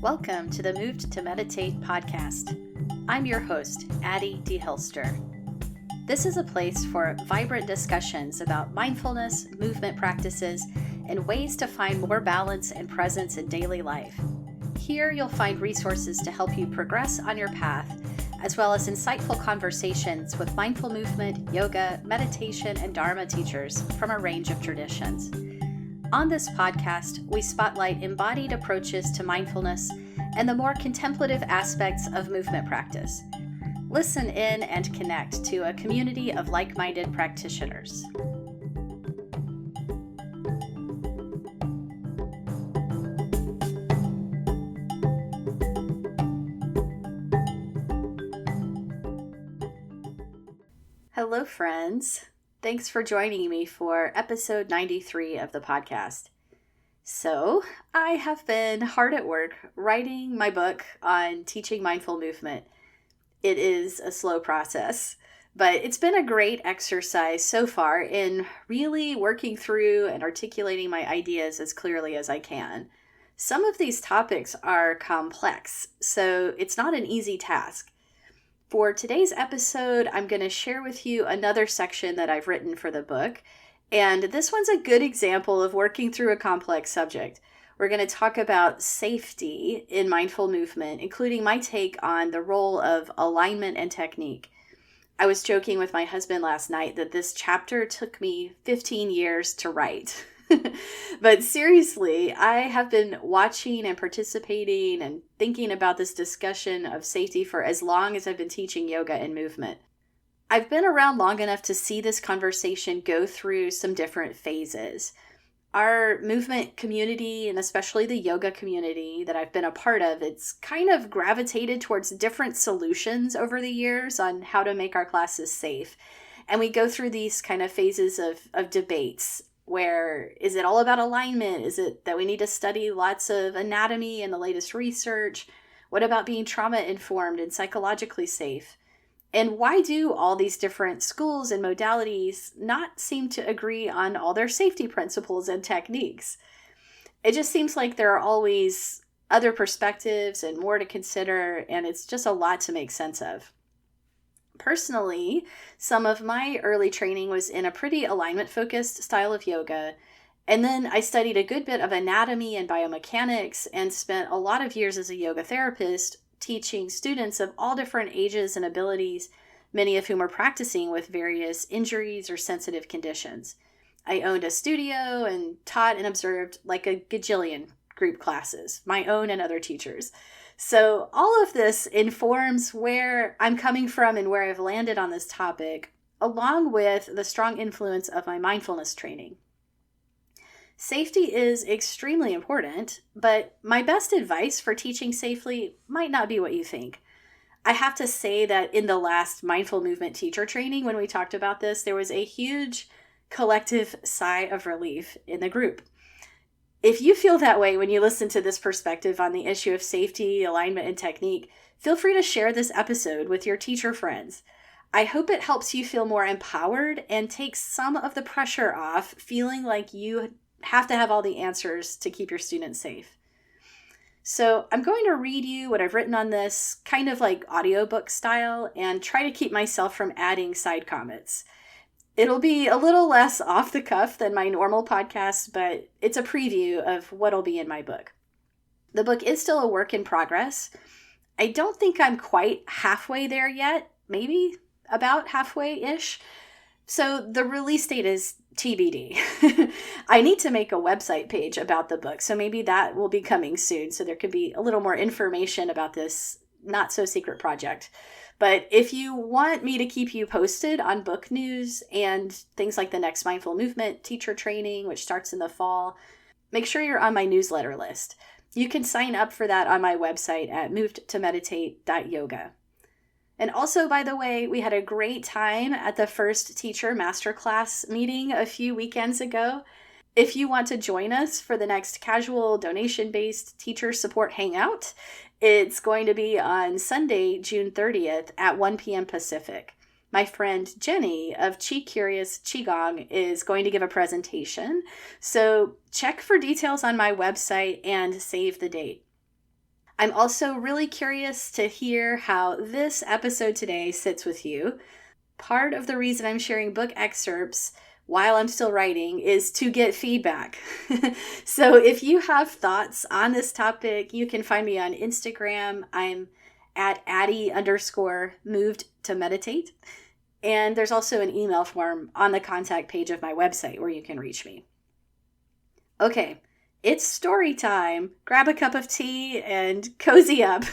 Welcome to the Moved to Meditate podcast. I'm your host, Addie D. Hilster. This is a place for vibrant discussions about mindfulness, movement practices, and ways to find more balance and presence in daily life. Here you'll find resources to help you progress on your path, as well as insightful conversations with mindful movement, yoga, meditation, and Dharma teachers from a range of traditions. On this podcast, we spotlight embodied approaches to mindfulness and the more contemplative aspects of movement practice. Listen in and connect to a community of like-minded practitioners. Hello, friends. Thanks for joining me for episode 93 of the podcast. So, I have been hard at work writing my book on teaching mindful movement. It is a slow process, but it's been a great exercise so far in really working through and articulating my ideas as clearly as I can. Some of these topics are complex, so it's not an easy task. For today's episode, I'm going to share with you another section that I've written for the book, and this one's a good example of working through a complex subject. We're going to talk about safety in mindful movement, including my take on the role of alignment and technique. I was joking with my husband last night that this chapter took me 15 years to write. But seriously, I have been watching and participating and thinking about this discussion of safety for as long as I've been teaching yoga and movement. I've been around long enough to see this conversation go through some different phases. Our movement community, and especially the yoga community that I've been a part of, it's kind of gravitated towards different solutions over the years on how to make our classes safe. And we go through these kind of phases of debates. Where is it all about alignment? Is it that we need to study lots of anatomy and the latest research? What about being trauma-informed and psychologically safe? And why do all these different schools and modalities not seem to agree on all their safety principles and techniques? It just seems like there are always other perspectives and more to consider, and it's just a lot to make sense of. Personally, some of my early training was in a pretty alignment-focused style of yoga, and then I studied a good bit of anatomy and biomechanics and spent a lot of years as a yoga therapist teaching students of all different ages and abilities, many of whom are practicing with various injuries or sensitive conditions. I owned a studio and taught and observed like a gajillion group classes, my own and other teachers. So all of this informs where I'm coming from and where I've landed on this topic, along with the strong influence of my mindfulness training. Safety is extremely important, but my best advice for teaching safely might not be what you think. I have to say that in the last mindful movement teacher training, when we talked about this, there was a huge collective sigh of relief in the group. If you feel that way when you listen to this perspective on the issue of safety, alignment, and technique, feel free to share this episode with your teacher friends. I hope it helps you feel more empowered and takes some of the pressure off feeling like you have to have all the answers to keep your students safe. So I'm going to read you what I've written on this, kind of like audiobook style, and try to keep myself from adding side comments. It'll be a little less off the cuff than my normal podcast, but it's a preview of what'll be in my book. The book is still a work in progress. I don't think I'm quite halfway there yet, maybe about halfway-ish. So the release date is TBD. I need to make a website page about the book, so maybe that will be coming soon, so there could be a little more information about this not-so-secret project. But if you want me to keep you posted on book news and things like the next mindful movement teacher training, which starts in the fall, make sure you're on my newsletter list. You can sign up for that on my website at movedtomeditate.yoga. And also, by the way, we had a great time at the first teacher masterclass meeting a few weekends ago. If you want to join us for the next casual donation-based teacher support hangout, it's going to be on Sunday, June 30th at 1 p.m. Pacific. My friend Jenny of Curious Qigong is going to give a presentation, so check for details on my website and save the date. I'm also really curious to hear how this episode today sits with you. Part of the reason I'm sharing book excerpts while I'm still writing is to get feedback. So if you have thoughts on this topic, you can find me on Instagram. I'm at Addie_moved to meditate. And there's also an email form on the contact page of my website where you can reach me. Okay, it's story time. Grab a cup of tea and cozy up.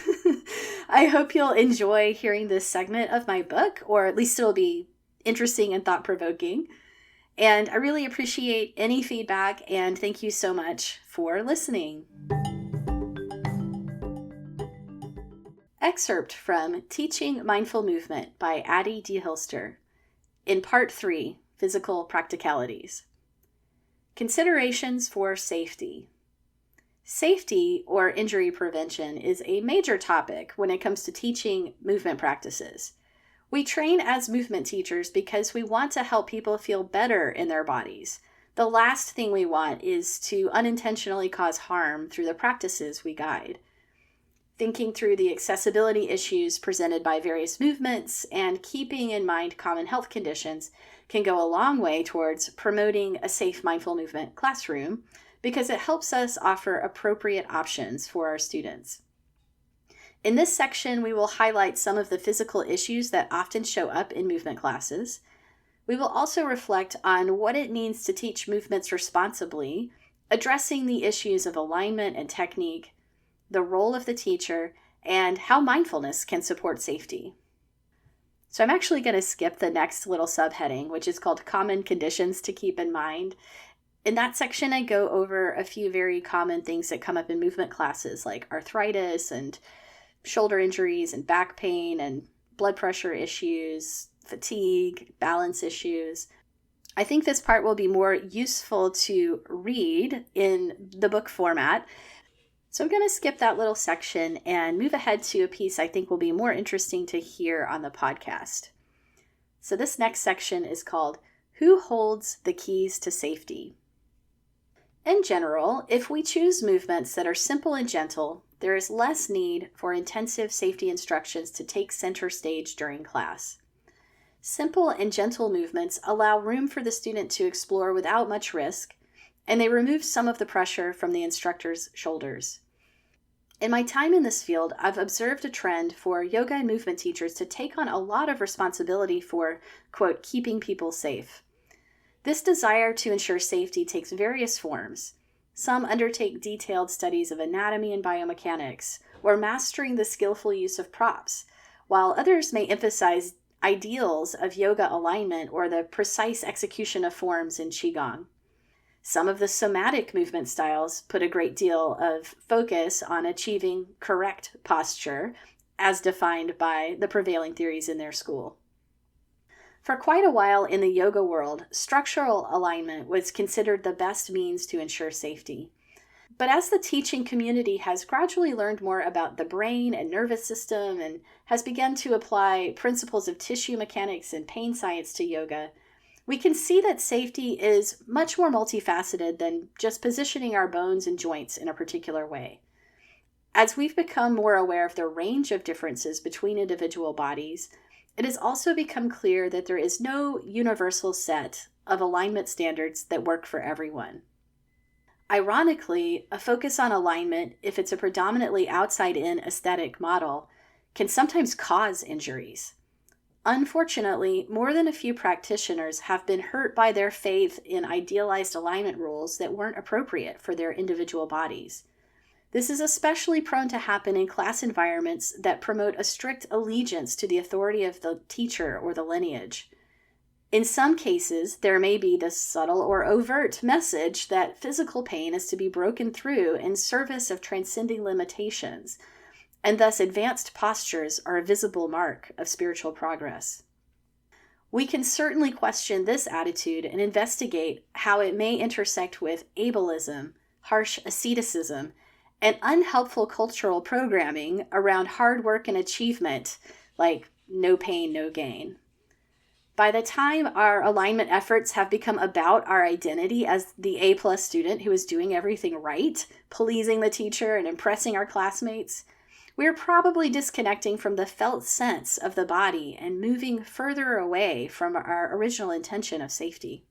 I hope you'll enjoy hearing this segment of my book, or at least it'll be interesting and thought-provoking. And I really appreciate any feedback, and thank you so much for listening. Excerpt from Teaching Mindful Movement by Addie D. Hilster. In Part 3, Physical Practicalities. Considerations for safety. Safety, or injury prevention, is a major topic when it comes to teaching movement practices. We train as movement teachers because we want to help people feel better in their bodies. The last thing we want is to unintentionally cause harm through the practices we guide. Thinking through the accessibility issues presented by various movements and keeping in mind common health conditions can go a long way towards promoting a safe mindful movement classroom because it helps us offer appropriate options for our students. In this section, we will highlight some of the physical issues that often show up in movement classes. We will also reflect on what it means to teach movements responsibly, addressing the issues of alignment and technique, the role of the teacher, and how mindfulness can support safety. So I'm actually going to skip the next little subheading, which is called Common Conditions to Keep in Mind. In that section, I go over a few very common things that come up in movement classes, like arthritis and shoulder injuries and back pain and blood pressure issues, fatigue, balance issues. I think this part will be more useful to read in the book format. So I'm going to skip that little section and move ahead to a piece I think will be more interesting to hear on the podcast. So this next section is called Who Holds the Keys to Safety? In general, if we choose movements that are simple and gentle, there is less need for intensive safety instructions to take center stage during class. Simple and gentle movements allow room for the student to explore without much risk, and they remove some of the pressure from the instructor's shoulders. In my time in this field, I've observed a trend for yoga and movement teachers to take on a lot of responsibility for, quote, keeping people safe. This desire to ensure safety takes various forms. Some undertake detailed studies of anatomy and biomechanics, or mastering the skillful use of props, while others may emphasize ideals of yoga alignment or the precise execution of forms in Qigong. Some of the somatic movement styles put a great deal of focus on achieving correct posture, as defined by the prevailing theories in their school. For quite a while in the yoga world, structural alignment was considered the best means to ensure safety. But as the teaching community has gradually learned more about the brain and nervous system and has begun to apply principles of tissue mechanics and pain science to yoga, we can see that safety is much more multifaceted than just positioning our bones and joints in a particular way. As we've become more aware of the range of differences between individual bodies, it has also become clear that there is no universal set of alignment standards that work for everyone. Ironically, a focus on alignment, if it's a predominantly outside-in aesthetic model, can sometimes cause injuries. Unfortunately, more than a few practitioners have been hurt by their faith in idealized alignment rules that weren't appropriate for their individual bodies. This is especially prone to happen in class environments that promote a strict allegiance to the authority of the teacher or the lineage. In some cases, there may be the subtle or overt message that physical pain is to be broken through in service of transcending limitations, and thus advanced postures are a visible mark of spiritual progress. We can certainly question this attitude and investigate how it may intersect with ableism, harsh asceticism, and unhelpful cultural programming around hard work and achievement, like no pain, no gain. By the time our alignment efforts have become about our identity as the A+ student who is doing everything right, pleasing the teacher and impressing our classmates, we're probably disconnecting from the felt sense of the body and moving further away from our original intention of safety.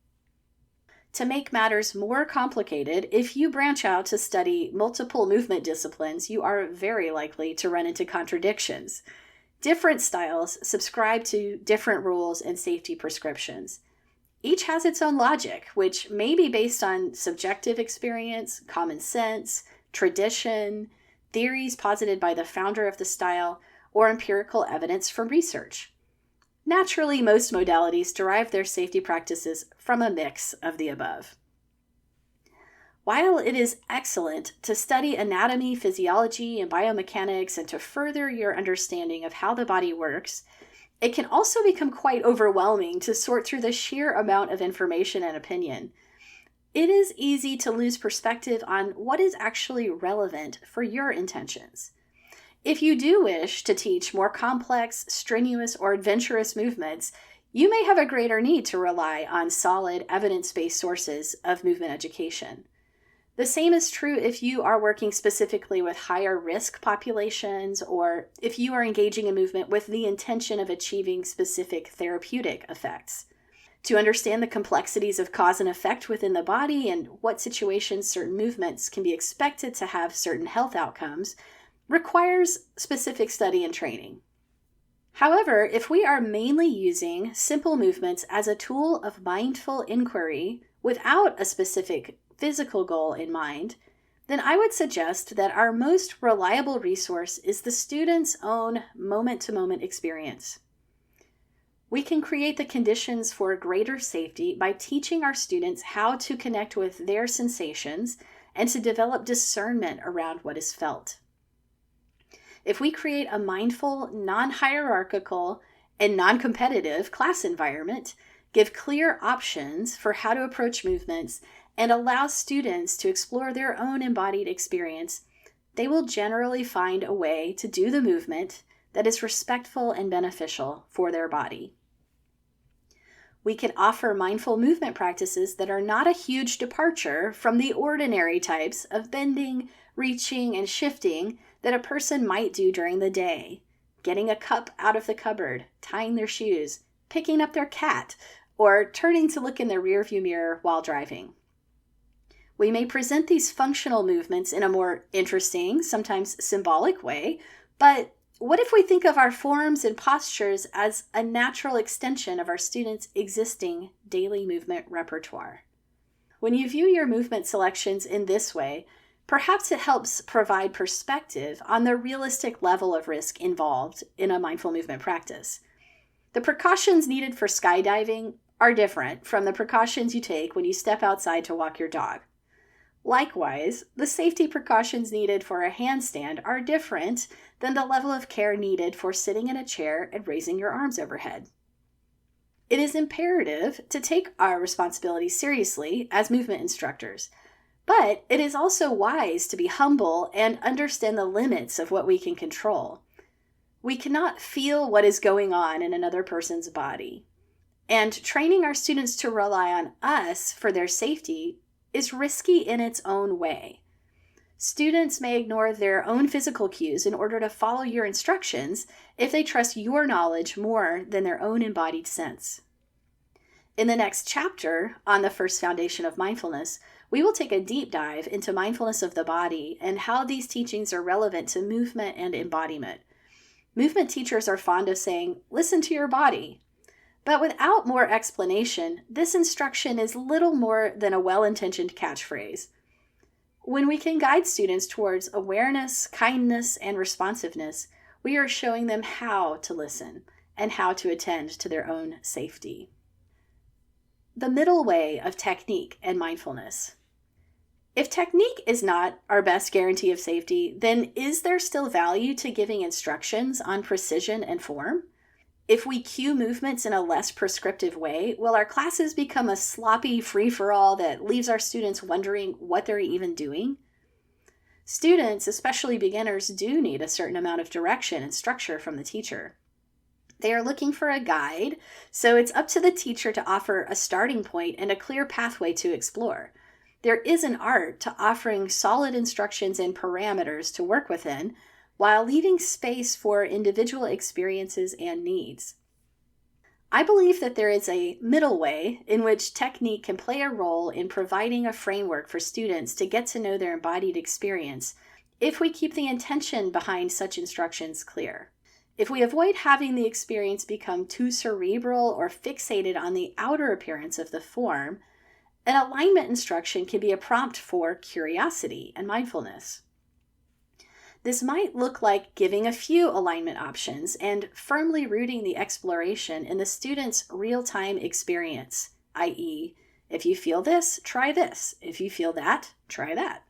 To make matters more complicated, if you branch out to study multiple movement disciplines, you are very likely to run into contradictions. Different styles subscribe to different rules and safety prescriptions. Each has its own logic, which may be based on subjective experience, common sense, tradition, theories posited by the founder of the style, or empirical evidence from research. Naturally, most modalities derive their safety practices from a mix of the above. While it is excellent to study anatomy, physiology, and biomechanics and to further your understanding of how the body works, it can also become quite overwhelming to sort through the sheer amount of information and opinion. It is easy to lose perspective on what is actually relevant for your intentions. If you do wish to teach more complex, strenuous, or adventurous movements, you may have a greater need to rely on solid, evidence-based sources of movement education. The same is true if you are working specifically with higher risk populations or if you are engaging in movement with the intention of achieving specific therapeutic effects. To understand the complexities of cause and effect within the body and what situations certain movements can be expected to have certain health outcomes requires specific study and training. However, if we are mainly using simple movements as a tool of mindful inquiry without a specific physical goal in mind, then I would suggest that our most reliable resource is the student's own moment-to-moment experience. We can create the conditions for greater safety by teaching our students how to connect with their sensations and to develop discernment around what is felt. If we create a mindful, non-hierarchical, and non-competitive class environment, give clear options for how to approach movements, and allow students to explore their own embodied experience, they will generally find a way to do the movement that is respectful and beneficial for their body. We can offer mindful movement practices that are not a huge departure from the ordinary types of bending, reaching, and shifting that a person might do during the day. Getting a cup out of the cupboard, tying their shoes, picking up their cat, or turning to look in the rearview mirror while driving. We may present these functional movements in a more interesting, sometimes symbolic way, but what if we think of our forms and postures as a natural extension of our students' existing daily movement repertoire? When you view your movement selections in this way, perhaps it helps provide perspective on the realistic level of risk involved in a mindful movement practice. The precautions needed for skydiving are different from the precautions you take when you step outside to walk your dog. Likewise, the safety precautions needed for a handstand are different than the level of care needed for sitting in a chair and raising your arms overhead. It is imperative to take our responsibility seriously as movement instructors, but it is also wise to be humble and understand the limits of what we can control. We cannot feel what is going on in another person's body, and training our students to rely on us for their safety is risky in its own way. Students may ignore their own physical cues in order to follow your instructions if they trust your knowledge more than their own embodied sense. In the next chapter on the first foundation of mindfulness, we will take a deep dive into mindfulness of the body and how these teachings are relevant to movement and embodiment. Movement teachers are fond of saying, "Listen to your body." But without more explanation, this instruction is little more than a well-intentioned catchphrase. When we can guide students towards awareness, kindness, and responsiveness, we are showing them how to listen and how to attend to their own safety. The middle way of technique and mindfulness. If technique is not our best guarantee of safety, then is there still value to giving instructions on precision and form? If we cue movements in a less prescriptive way, will our classes become a sloppy free-for-all that leaves our students wondering what they're even doing? Students, especially beginners, do need a certain amount of direction and structure from the teacher. They are looking for a guide, so it's up to the teacher to offer a starting point and a clear pathway to explore. There is an art to offering solid instructions and parameters to work within, while leaving space for individual experiences and needs. I believe that there is a middle way in which technique can play a role in providing a framework for students to get to know their embodied experience if we keep the intention behind such instructions clear. If we avoid having the experience become too cerebral or fixated on the outer appearance of the form, an alignment instruction can be a prompt for curiosity and mindfulness. This might look like giving a few alignment options and firmly rooting the exploration in the student's real-time experience, i.e., if you feel this, try this. If you feel that, try that.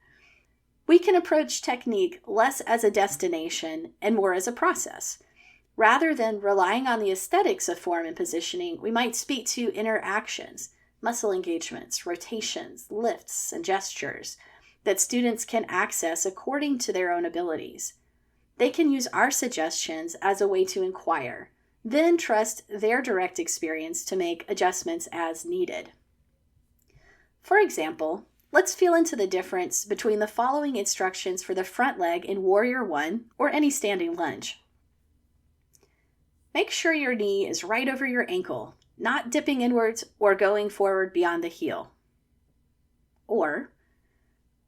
We can approach technique less as a destination and more as a process. Rather than relying on the aesthetics of form and positioning, we might speak to interactions, muscle engagements, rotations, lifts, and gestures that students can access according to their own abilities. They can use our suggestions as a way to inquire, then trust their direct experience to make adjustments as needed. For example, let's feel into the difference between the following instructions for the front leg in Warrior 1 or any standing lunge. Make sure your knee is right over your ankle, not dipping inwards or going forward beyond the heel. Or,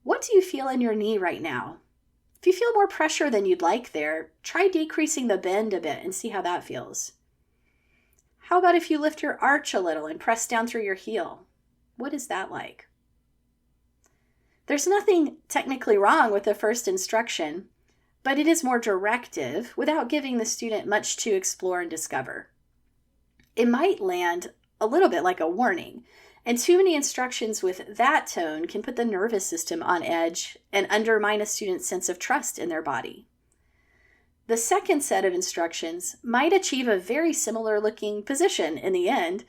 what do you feel in your knee right now? If you feel more pressure than you'd like there, try decreasing the bend a bit and see how that feels. How about if you lift your arch a little and press down through your heel? What is that like? There's nothing technically wrong with the first instruction, but it is more directive without giving the student much to explore and discover. It might land a little bit like a warning, and too many instructions with that tone can put the nervous system on edge and undermine a student's sense of trust in their body. The second set of instructions might achieve a very similar looking position in the end,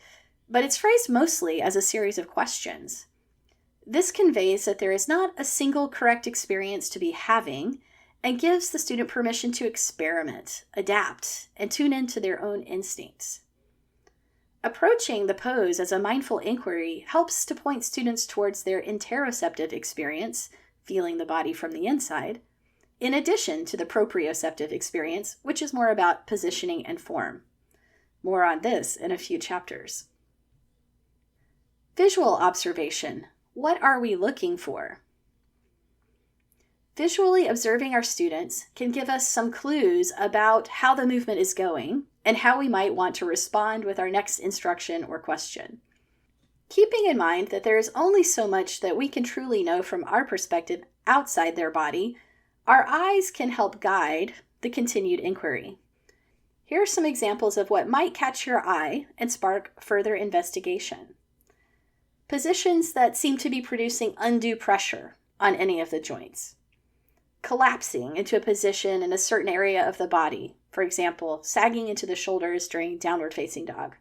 but it's phrased mostly as a series of questions. This conveys that there is not a single correct experience to be having and gives the student permission to experiment, adapt, and tune into their own instincts. Approaching the pose as a mindful inquiry helps to point students towards their interoceptive experience, feeling the body from the inside, in addition to the proprioceptive experience, which is more about positioning and form. More on this in a few chapters. Visual observation. What are we looking for? Visually observing our students can give us some clues about how the movement is going and how we might want to respond with our next instruction or question. Keeping in mind that there is only so much that we can truly know from our perspective outside their body, our eyes can help guide the continued inquiry. Here are some examples of what might catch your eye and spark further investigation. Positions that seem to be producing undue pressure on any of the joints. Collapsing into a position in a certain area of the body, for example, sagging into the shoulders during downward facing dog.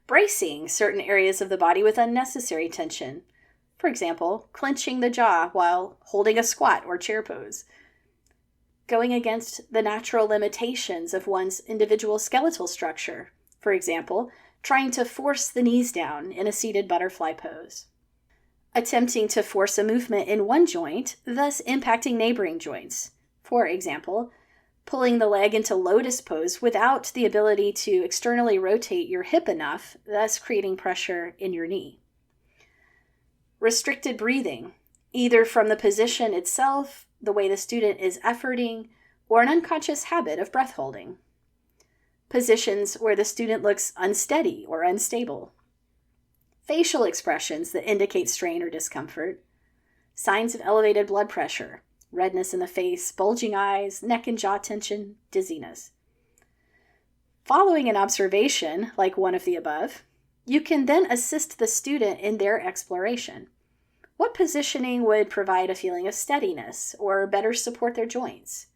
Bracing certain areas of the body with unnecessary tension, for example, clenching the jaw while holding a squat or chair pose. Going against the natural limitations of one's individual skeletal structure, for example, trying to force the knees down in a seated butterfly pose. Attempting to force a movement in one joint, thus impacting neighboring joints. For example, pulling the leg into lotus pose without the ability to externally rotate your hip enough, thus creating pressure in your knee. Restricted breathing, either from the position itself, the way the student is efforting, or an unconscious habit of breath holding. Positions where the student looks unsteady or unstable. Facial expressions that indicate strain or discomfort. Signs of elevated blood pressure, redness in the face, bulging eyes, neck and jaw tension, dizziness. Following an observation, like one of the above, you can then assist the student in their exploration. What positioning would provide a feeling of steadiness or better support their joints?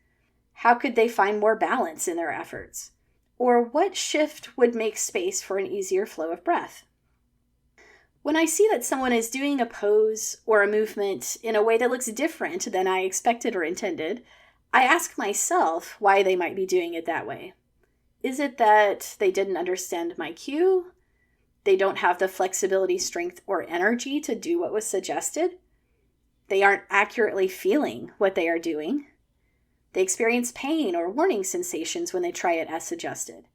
How could they find more balance in their efforts? Or what shift would make space for an easier flow of breath? When I see that someone is doing a pose or a movement in a way that looks different than I expected or intended, I ask myself why they might be doing it that way. Is it that they didn't understand my cue? They don't have the flexibility, strength, or energy to do what was suggested? They aren't accurately feeling what they are doing? They experience pain or warning sensations when they try it as suggested?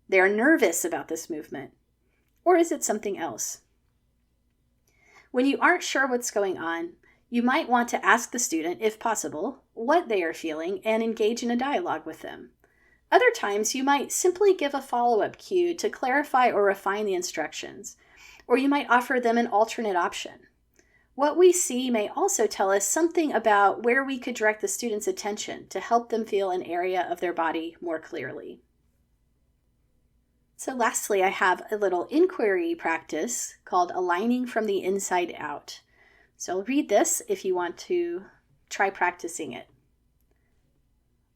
They are nervous about this movement? Or is it something else? When you aren't sure what's going on, you might want to ask the student, if possible, what they are feeling and engage in a dialogue with them. Other times, you might simply give a follow-up cue to clarify or refine the instructions, or you might offer them an alternate option. What we see may also tell us something about where we could direct the student's attention to help them feel an area of their body more clearly. So lastly, I have a little inquiry practice called aligning from the inside out. So I'll read this if you want to try practicing it.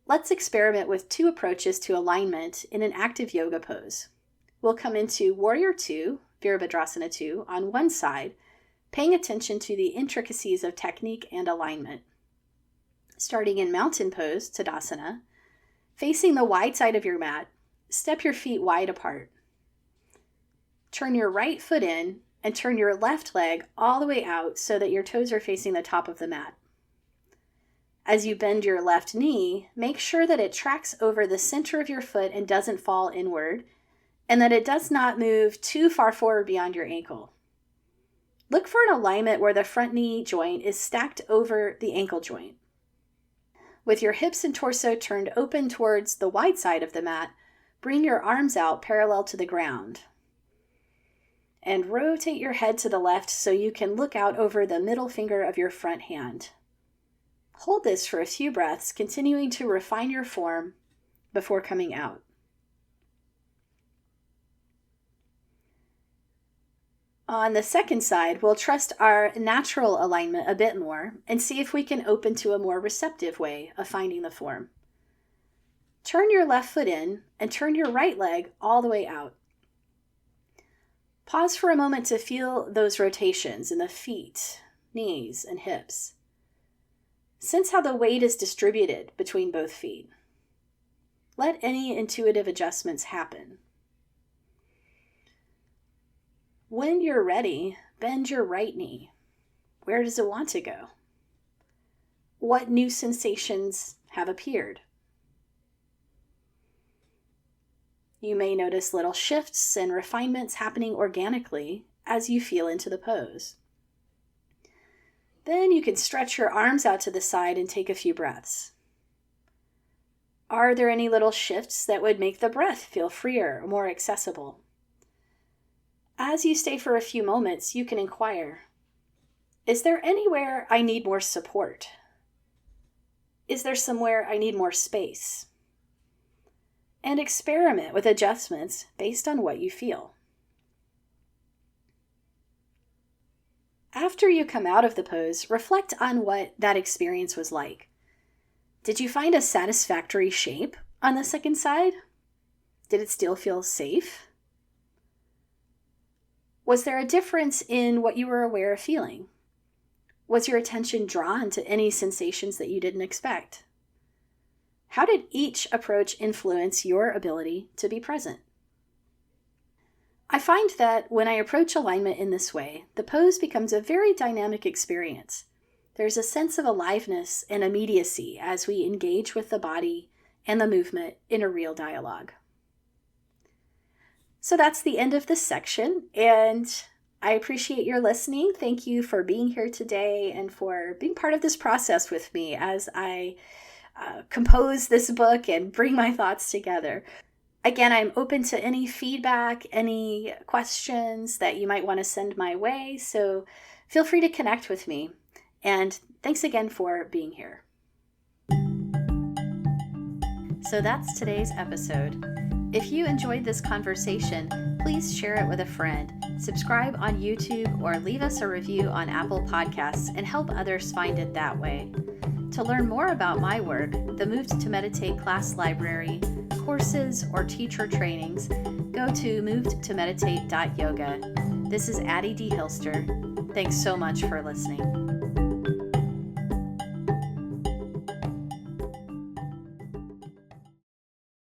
Let's experiment with 2 approaches to alignment in an active yoga pose. We'll come into Warrior 2, Virabhadrasana 2, on one side, paying attention to the intricacies of technique and alignment. Starting in Mountain Pose, Tadasana, facing the wide side of your mat, step your feet wide apart. Turn your right foot in and turn your left leg all the way out so that your toes are facing the top of the mat. As you bend your left knee, make sure that it tracks over the center of your foot and doesn't fall inward, and that it does not move too far forward beyond your ankle. Look for an alignment where the front knee joint is stacked over the ankle joint. With your hips and torso turned open towards the wide side of the mat, bring your arms out parallel to the ground. And rotate your head to the left so you can look out over the middle finger of your front hand. Hold this for a few breaths, continuing to refine your form before coming out. On the second side, we'll trust our natural alignment a bit more and see if we can open to a more receptive way of finding the form. Turn your left foot in and turn your right leg all the way out. Pause for a moment to feel those rotations in the feet, knees, and hips. Sense how the weight is distributed between both feet. Let any intuitive adjustments happen. When you're ready, bend your right knee. Where does it want to go? What new sensations have appeared? You may notice little shifts and refinements happening organically as you feel into the pose. Then you can stretch your arms out to the side and take a few breaths. Are there any little shifts that would make the breath feel freer or more accessible? As you stay for a few moments, you can inquire, is there anywhere I need more support? Is there somewhere I need more space? And experiment with adjustments based on what you feel. After you come out of the pose, reflect on what that experience was like. Did you find a satisfactory shape on the second side? Did it still feel safe? Was there a difference in what you were aware of feeling? Was your attention drawn to any sensations that you didn't expect? How did each approach influence your ability to be present? I find that when I approach alignment in this way, the pose becomes a very dynamic experience. There's a sense of aliveness and immediacy as we engage with the body and the movement in a real dialogue. So that's the end of this section, and I appreciate your listening. Thank you for being here today and for being part of this process with me as I compose this book and bring my thoughts together. Again, I'm open to any feedback, any questions that you might want to send my way, so feel free to connect with me. And thanks again for being here. So that's today's episode. If you enjoyed this conversation, please share it with a friend, subscribe on YouTube, or leave us a review on Apple Podcasts and help others find it that way. To learn more about my work, the Moved to Meditate class library, courses, or teacher trainings, go to movedtomeditate.yoga. This is Addie D. Hilster. Thanks so much for listening.